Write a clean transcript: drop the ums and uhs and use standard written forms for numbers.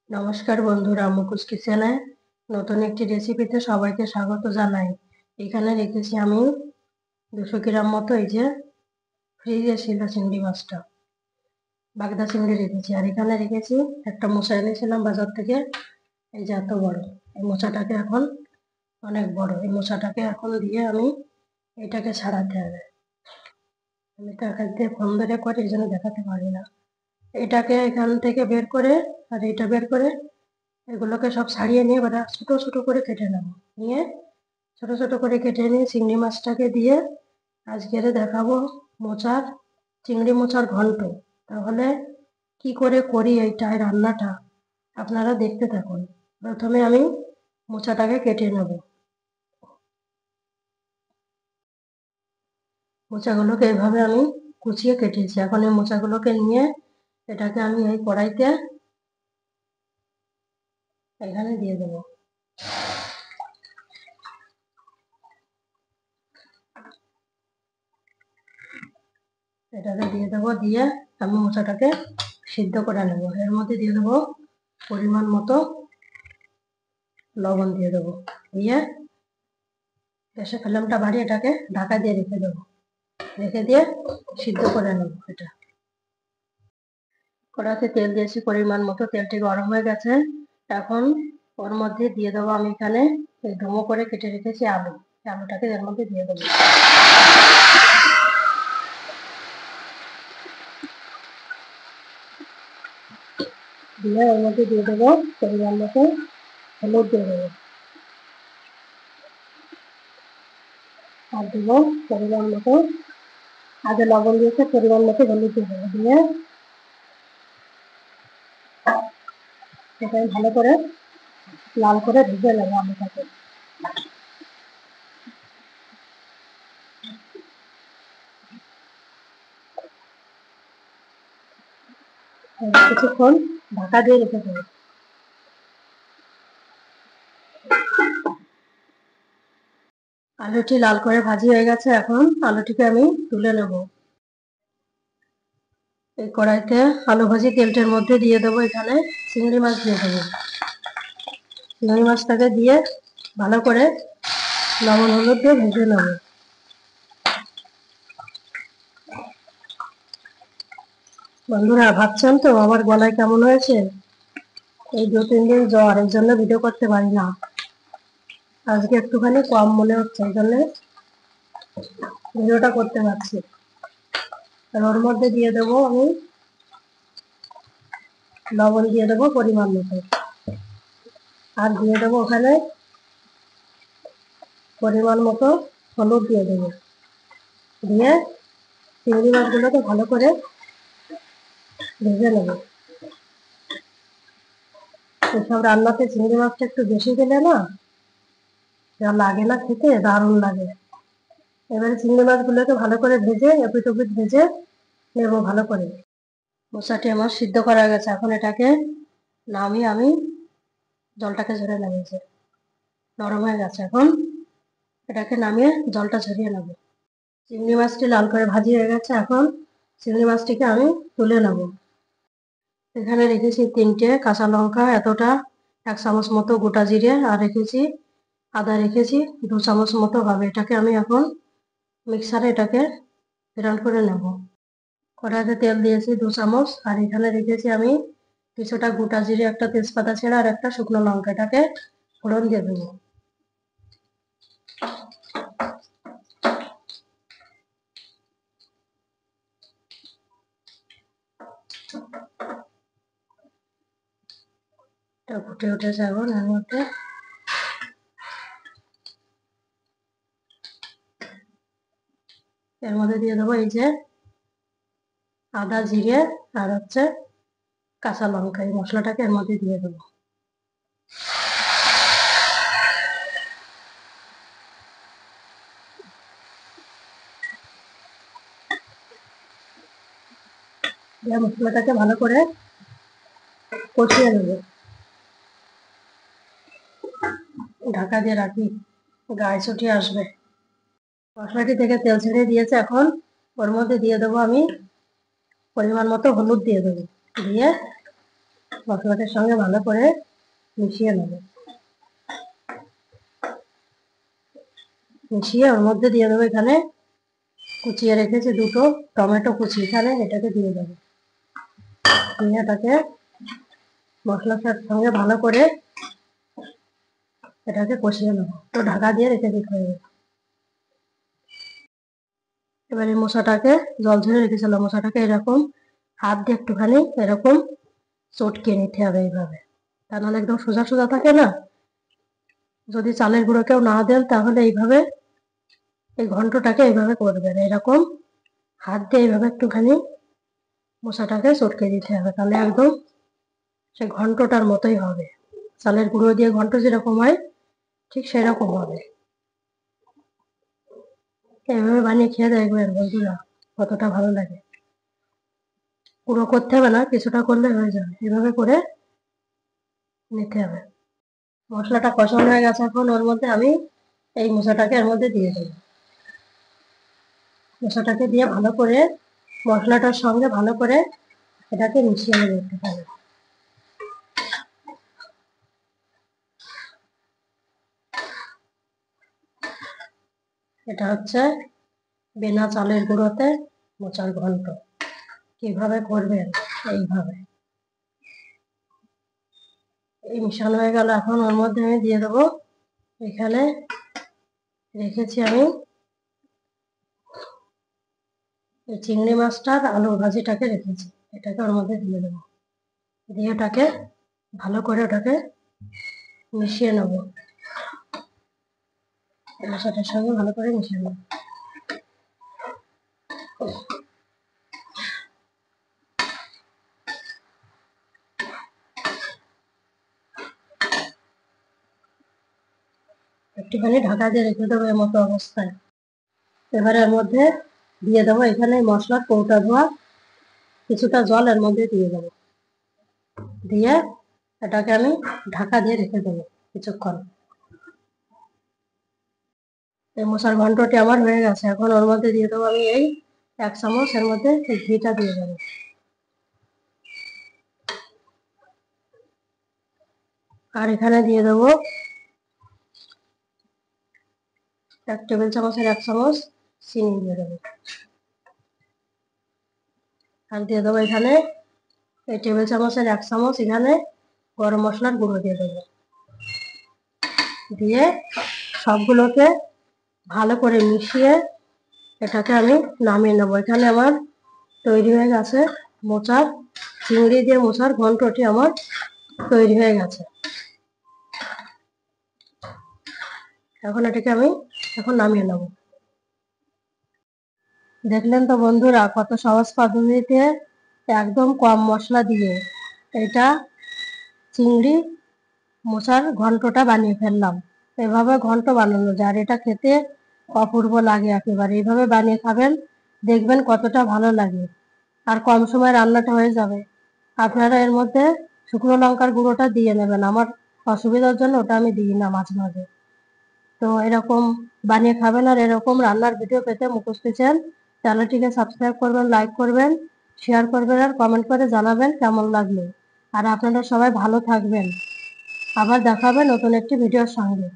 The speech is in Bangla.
নমস্কার বন্ধুরা, মুকুস কিচেনে নতুন একটি রেসিপিতে সবাইকে স্বাগত জানাই। এখানে রেখেছি আমি 200 গ্রাম মতো এই যে ফ্রিজে ছিল চিংড়ি মাছটা, বাগদা চিংড়ি রেখেছি। আর এখানে রেখেছি একটা মোচা এনেছিলাম বাজার থেকে, এই যে এত বড়। এই মোচাটাকে এখন অনেক বড়, এই মোচাটাকে এখন দিয়ে আমি এটাকে ছাড়াতে হবে। আমি তো এখান থেকে ফোন ধরে করি, এই জন্য দেখাতে পারি না। এটাকে এখান থেকে বের করে আর এটা বের করে এগুলোকে সব ছাড়িয়ে নিয়ে এবার ছোট ছোট করে কেটে নেব। নিয়ে ছোট ছোট করে কেটে নিয়ে চিংড়ি মাছটাকে দিয়ে আজকের দেখাবো মোচার চিংড়ি মোচার ঘন্ট। তাহলে কি করে করি এইটাই রান্নাটা আপনারা দেখতে থাকুন। প্রথমে আমি মোচাটাকে কেটে নেব। মোচাগুলোকে এইভাবে আমি কুচিয়ে কেটেছি। এখন এই মোচাগুলোকে নিয়ে এটাকে আমি এই কড়াইতে এখানে দিয়ে দেবো। এটাকে দিয়ে দেবো, দিয়ে আমি মোচাটাকে সিদ্ধ করে নেব। এর মধ্যে দিয়ে দেবো পরিমাণ মতো লবণ দিয়ে দেবো। দিয়ে গ্যাসের ফ্লেমটা বাড়িয়ে এটাকে ঢাকা দিয়ে রেখে দেবো। রেখে দিয়ে সিদ্ধ করে নেব। এটা কড়াতে তেল দিয়েছি পরিমাণ মতো, তেলটি গরম হয়ে গেছে। এখন ওর মধ্যে দিয়ে দেবো আমি এখানে এই ডুমো করে কেটে রেখেছি আলু। আলুটাকে এর মধ্যে দিয়ে দেবো। দিয়ে ওর মধ্যে দিয়ে দেবো পরিমাণ মতো হলুদ দিয়ে দেবো। আর দেবো পরিমাণ মতো, আগে লবণ দিয়েছে, পরিমাণ মতো হলুদ দিয়ে দেবো। দিয়ে সেটাই ভালো করে লাল করে ভেজে নেবো আলুটাকে। কিছুক্ষণ ঢাকা দিয়ে রেখে দেবো। আলুটি লাল করে ভাজি হয়ে গেছে। এখন আলুটিকে আমি তুলে নেব। এই কড়াইতে আলু ভাজি তেলটার মধ্যে দিয়ে দেবো এখানে চিংড়ি মাছ দিয়ে দেবো। চিংড়ি মাছটাকে দিয়ে ভালো করে লবণ হলুদ দিয়ে ভেজে নেব। বন্ধুরা ভাবছেন তো আমার গলায় কেমন হয়েছে? এই 2-3 দিন জ্বর, এই জন্য ভিডিও করতে পারি না। আজকে একটুখানি কম মনে হচ্ছে, এই জন্য ভিডিওটা করতে পারছি। আর ওর মধ্যে দিয়ে দেবো আমি লবণ দিয়ে দেবো পরিমাণ মতো। আর দিয়ে দেবো ওখানে পরিমাণ মতো হলুদ দিয়ে দেবো। দিয়ে চিংড়ি মাছগুলোকে ভালো করে ভেজে নেব। এসব রান্নাতে চিংড়ি মাছটা একটু বেশি দিলে না যা লাগে না, খেতে দারুণ লাগে। এবারে চিংড়ি মাছগুলোকে ভালো করে ভেজে এপিট ওপিট ভেজে নেবো ভালো করে। মশলাটি আমার সিদ্ধ করা গেছে। এখন এটাকে নামিয়ে আমি জলটাকে ঝরে নেমেছে, নরম হয়ে গেছে। এখন এটাকে নামিয়ে জলটা ঝরিয়ে নেব। চিংড়ি মাছটি লাল করে ভাজি হয়ে গেছে। এখন চিংড়ি মাছটিকে আমি তুলে নেব। এখানে রেখেছি 3টে কাঁচা লঙ্কা, এতটা 1 চামচ মতো গোটা জিরে, আর রেখেছি আদা রেখেছি 2 চামচ মতো হবে। এটাকে আমি এখন মিক্সারে এটাকে গ্রাইন্ড করে নেব। কড়াইতে তেল দিয়েছি 2 চামচ, আর এখানে রেখেছি আমি কিছুটা গোটা জিরে, একটা তেজপাতা ছেড়া আর একটা শুকনো লঙ্কা। এটাকে ফোড়ন দিয়ে দেবো। এটা ফুটে উঠেছে। এখন এর মধ্যে দিয়ে দেবো এই যে আদা জিরে আর কাঁচা লঙ্কা। এই মশলাটাকে এর মধ্যে দিয়ে দেবো। দিয়ে মশলাটাকে ভালো করে কষিয়ে নেব। ঢাকা দিয়ে রাখি, গায়ে ছুটিয়ে আসবে। মশলাটি থেকে তেল ছেড়ে দিয়েছে। এখন ওর মধ্যে দিয়ে দেবো আমি পরিমাণ মতো হলুদ দিয়ে দেবো। দিয়ে মশলাটার সঙ্গে ভালো করে মিশিয়ে নেব। মিশিয়ে ওর মধ্যে দিয়ে দেবো এখানে কুচিয়ে রেখেছি দুটো টমেটো কুচি, এখানে এটাকে দিয়ে দেবো। দিয়ে এটাকে মশলার সঙ্গে ভালো করে এটাকে কষিয়ে নেবো, তো ঢাকা দিয়ে রেখে দিতে হবে। এবার এই মশলাটাকে জল ঝরে রেখেছিলাম, মশলাটাকে এরকম হাত দিয়ে একটুখানি এরকম চটকে নিতে হবে এইভাবে, তা নাহলে একদম সোজা সোজা থাকে না। যদি চালের গুঁড়ো কেউ না দেন তাহলে এইভাবে এই ঘন্টটাকে এইভাবে করবেন, এরকম হাত দিয়ে এইভাবে একটুখানি মশলাটাকে চটকে দিতে হবে, তাহলে একদম সে ঘন্টটার মতোই হবে। চালের গুঁড়ো দিয়ে ঘন্ট যেরকম হয় ঠিক সেরকম হবে। এইভাবে বানিয়ে খেয়ে দেখবেন বন্ধুরা, কতটা ভালো লাগে। পুরো করতে হবে না, কিছুটা করলে হয়ে যাবে, এভাবে করে নিতে হবে। মশলাটা কষানো হয়ে গেছে, এখন ওর মধ্যে আমি এই মশলাটাকে এর মধ্যে দিয়ে দেবো। মশলাটাকে দিয়ে ভালো করে মশলাটার সঙ্গে ভালো করে এটাকে মিশিয়ে নেবো একটুখানি। এটা হচ্ছে বিনা চালের গুঁড়োতে মোচার ঘন্ট। কিভাবে করবেন এইভাবে। এই মিশানো হয়ে গেল, এখন ওর মধ্যে আমি দিয়ে দেবো, এখানে রেখেছি আমি এই চিংড়ি মাছটার আলু ভাজিটাকে রেখেছি, এটাকে ওর মধ্যে দিয়ে দেবো। দিয়ে ওটাকে ভালো করে ওটাকে মিশিয়ে নেবো, মশলাটার সঙ্গে ভালো করে মিশিয়ে নেবো। একটুখানি ঢাকা দিয়ে রেখে দেবো এর মতো অবস্থায়। এবারে এর মধ্যে দিয়ে দেবো এখানে মশলার কৌটা ধোয়া কিছুটা জল এর মধ্যে দিয়ে দেবো, দিয়ে এটাকে আমি ঢাকা দিয়ে রেখে দেবো কিছুক্ষণ। এই মশার ঘন্টটি আমার হয়ে গেছে, এখন ওর মধ্যে দিয়ে দেবো আমি এই 1 চামচ, এর মধ্যে এই ঘিটা দিয়ে দেবো। আর এখানে দিয়ে দেবো 1 টেবিল চামচের 1 চামচ চিনি দিয়ে দেবো। আর দিয়ে দেবো এখানে এই টেবিল চামচের 1 চামচ এখানে গরম মশলার গুঁড়ো দিয়ে দেবো। দিয়ে সবগুলোকে ভালো করে মিশিয়ে এটাকে আমি নামিয়ে নেবো। এখানে আমার তৈরি হয়ে গেছে মোচার চিংড়ি দিয়ে মোচার ঘন্টটি আমার তৈরি হয়ে গেছে। এখন এটাকে আমি এখন নামিয়ে নেব। দেখলেন তো বন্ধুরা, কত সহজ পদ্ধতিতে একদম কম মশলা দিয়ে এটা চিংড়ি মোচার ঘন্টটা বানিয়ে ফেললাম। এভাবে ঘন্ট বানানো যায়, আর এটা খেতে অপূর্ব লাগে একেবারে। এইভাবে বানিয়ে খাবেন, দেখবেন কতটা ভালো লাগে, আর কম সময় রান্নাটা হয়ে যাবে। আপনারা এর মধ্যে শুকনো লঙ্কার গুঁড়োটা দিয়ে নেবেন, আমার অসুবিধার জন্য ওটা আমি দিই না মাঝে মাঝে। তো এরকম বানিয়ে খাবেন, আর এরকম রান্নার ভিডিও পেতে মুখোশ কিচেন চ্যানেলটিকে সাবস্ক্রাইব করবেন, লাইক করবেন, শেয়ার করবেন, আর কমেন্ট করে জানাবেন কেমন লাগলো। আর আপনারা সবাই ভালো থাকবেন, আবার দেখা হবে নতুন একটি ভিডিওর সঙ্গে।